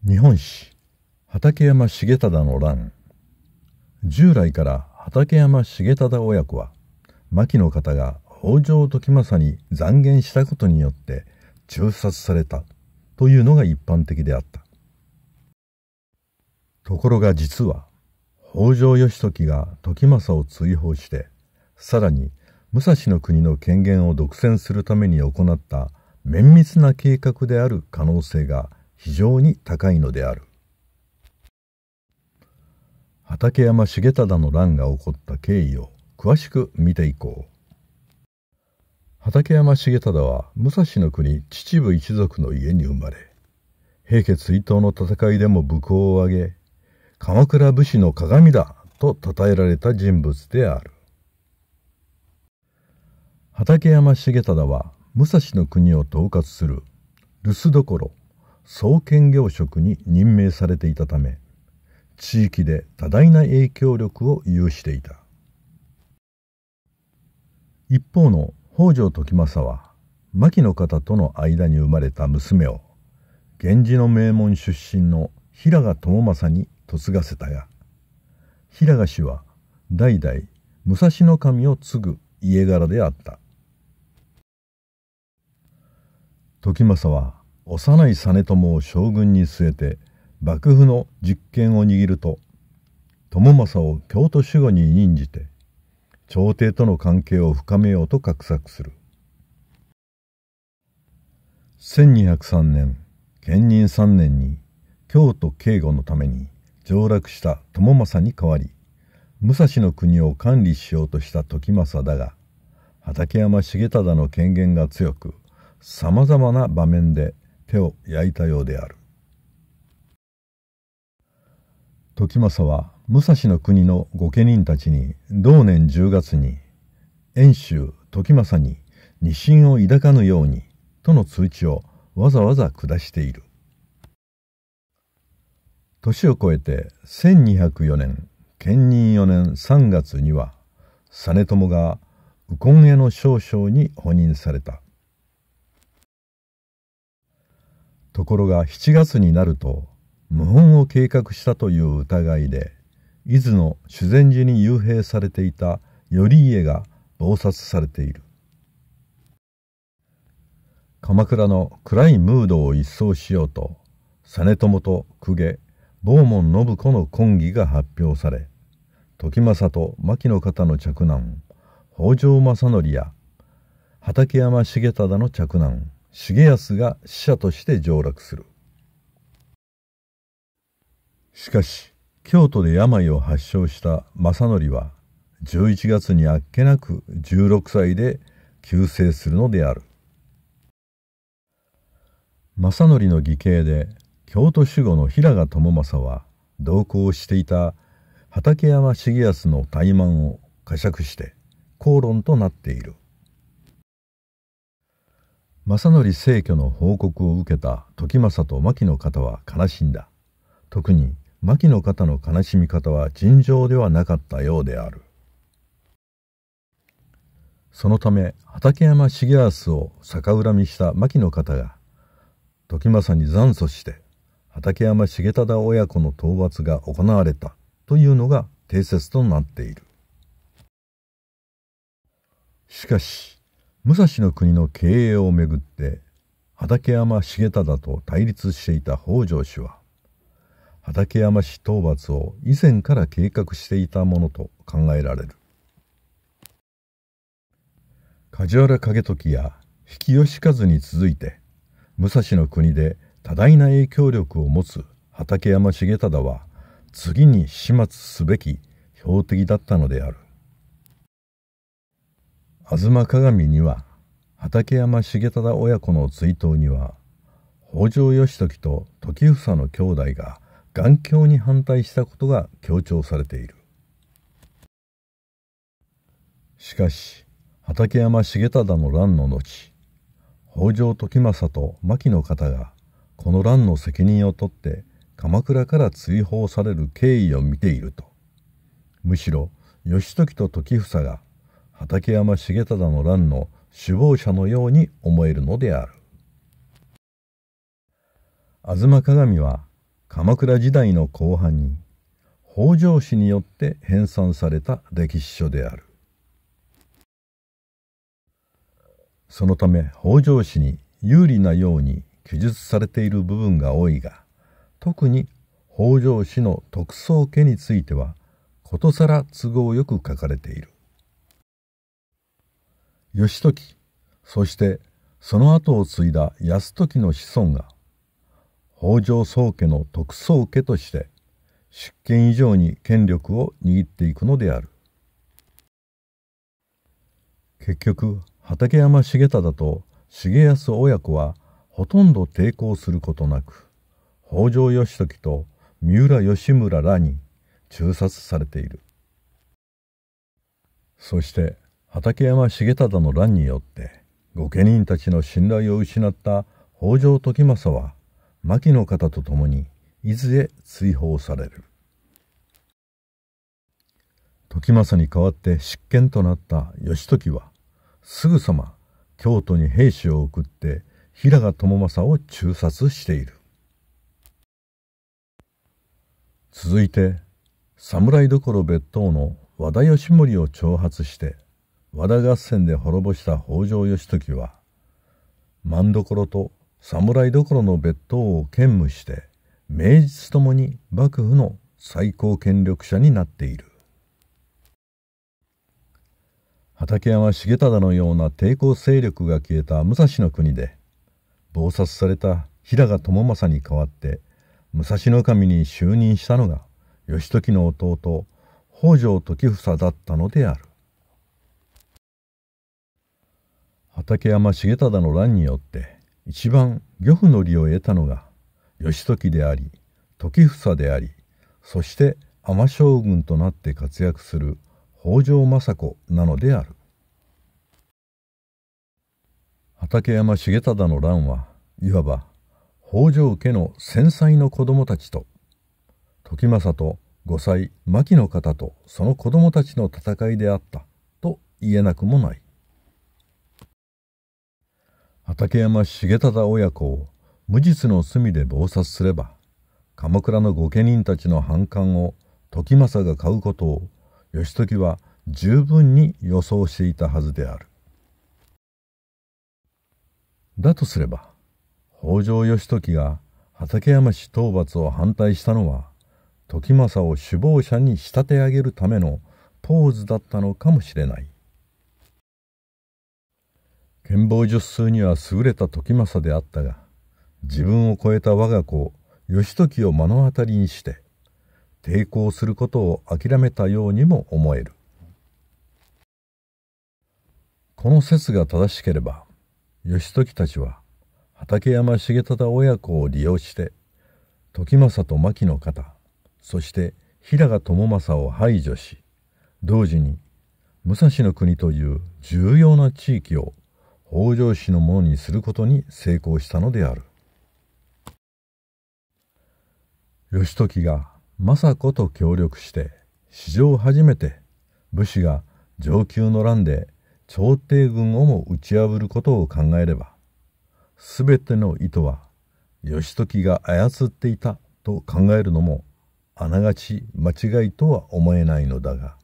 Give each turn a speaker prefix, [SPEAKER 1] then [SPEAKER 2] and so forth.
[SPEAKER 1] 日本史畠山重忠の乱。従来から畠山重忠親子は牧の方が北条時政に讒言したことによって誅殺されたというのが一般的であった。ところが実は北条義時が時政を追放して、さらに武蔵の国の権限を独占するために行った綿密な計画である可能性が非常に高いのである。畠山重忠の乱が起こった経緯を詳しく見ていこう。畠山重忠は武蔵の国秩父一族の家に生まれ、平家追討の戦いでも武功を挙げ、鎌倉武士の鏡だと称えられた人物である。畠山重忠は武蔵の国を統括する留守所総検校職に任命されていたため、地域で多大な影響力を有していた。一方の北条時政は牧の方との間に生まれた娘を源氏の名門出身の平賀朝雅に嫁がせたが、平賀氏は代々武蔵守を継ぐ家柄であった。時政は幼い実朝を将軍に据えて幕府の実権を握ると、朝雅を京都守護に任じて朝廷との関係を深めようと画策する。1203年建仁3年に京都警護のために上洛した朝雅に代わり、武蔵の国を管理しようとした時政だが、畠山重忠の権限が強く、さまざまな場面で手を焼いたようである。時政は武蔵の国の御家人たちに同年10月に遠州時政に二心を抱かぬようにとの通知をわざわざ下している。年を越えて1204年建仁4年3月には実朝が右近衛の少将に補任された。ところが7月になると謀反を計画したという疑いで伊豆の修善寺に幽閉されていた頼家が謀殺されている。鎌倉の暗いムードを一掃しようと実朝と公家坊門信子の婚儀が発表され、時政と牧の方の嫡男北条政範や畠山重忠の嫡男重保が使者として上洛する。しかし京都で病を発症した政範は11月にあっけなく16歳で急逝するのである。政範の義兄で京都守護の平賀朝雅は同行していた畠山重保の怠慢を呵責して口論となっている。政範逝去の報告を受けた時政と牧の方は悲しんだ。特に牧の方の悲しみ方は尋常ではなかったようである。そのため畠山重保を逆恨みした牧の方が時政に残訴して畠山重忠親子の討伐が行われたというのが定説となっている。しかし武蔵の国の経営をめぐって畠山重忠と対立していた北条氏は畠山氏討伐を以前から計画していたものと考えられる。梶原景時や比企能員に続いて武蔵の国で多大な影響力を持つ畠山重忠は次に始末すべき標的だったのである。吾妻鏡には畠山重忠親子の追悼には北条義時と時房の兄弟が頑強に反対したことが強調されている。しかし畠山重忠の乱の後、北条時政と牧の方がこの乱の責任を取って鎌倉から追放される経緯を見ていると、むしろ義時と時房が畠山重忠の乱の首謀者のように思えるのである。吾妻鏡は鎌倉時代の後半に北条氏によって編纂された歴史書である。そのため北条氏に有利なように記述されている部分が多いが、特に北条氏の徳宗家についてはことさら都合よく書かれている。義時、そしてその後を継いだ泰時の子孫が北条宗家の徳宗家として執権以上に権力を握っていくのである。結局畠山重忠と重保親子はほとんど抵抗することなく、北条義時と三浦義村らに誅殺されている。そして畠山重忠の乱によって御家人たちの信頼を失った北条時政は牧の方と共に伊豆へ追放される。時政に代わって執権となった義時はすぐさま京都に兵士を送って平賀朝雅を誅殺している。続いて侍所別当の和田義盛を挑発して和田合戦で滅ぼした北条義時は政所と侍所の別当を兼務して名実ともに幕府の最高権力者になっている。畠山重忠のような抵抗勢力が消えた武蔵国で謀殺された平賀朝雅に代わって武蔵守に就任したのが義時の弟北条時房だったのである。畠山重忠の乱によって一番漁夫の利を得たのが義時であり時房であり、そして尼将軍となって活躍する北条政子なのである。畠山重忠の乱はいわば北条家の先妻の子供たちと時政と後妻牧の方とその子供たちの戦いであったと言えなくもない。畠山重忠親子を無実の罪で謀殺すれば鎌倉の御家人たちの反感を時政が買うことを義時は十分に予想していたはずである。だとすれば北条義時が畠山氏討伐を反対したのは時政を首謀者に仕立て上げるためのポーズだったのかもしれない。権謀術数には優れた時政であったが、自分を超えた我が子義時を目の当たりにして抵抗することを諦めたようにも思える。この説が正しければ義時たちは畠山重忠親子を利用して時政と牧の方、そして平賀朝雅を排除し、同時に武蔵国という重要な地域を北条氏のものにすることに成功したのである。義時が政子と協力して史上初めて武士が承久の乱で朝廷軍をも打ち破ることを考えれば、すべての意図は義時が操っていたと考えるのもあながち間違いとは思えないのだが、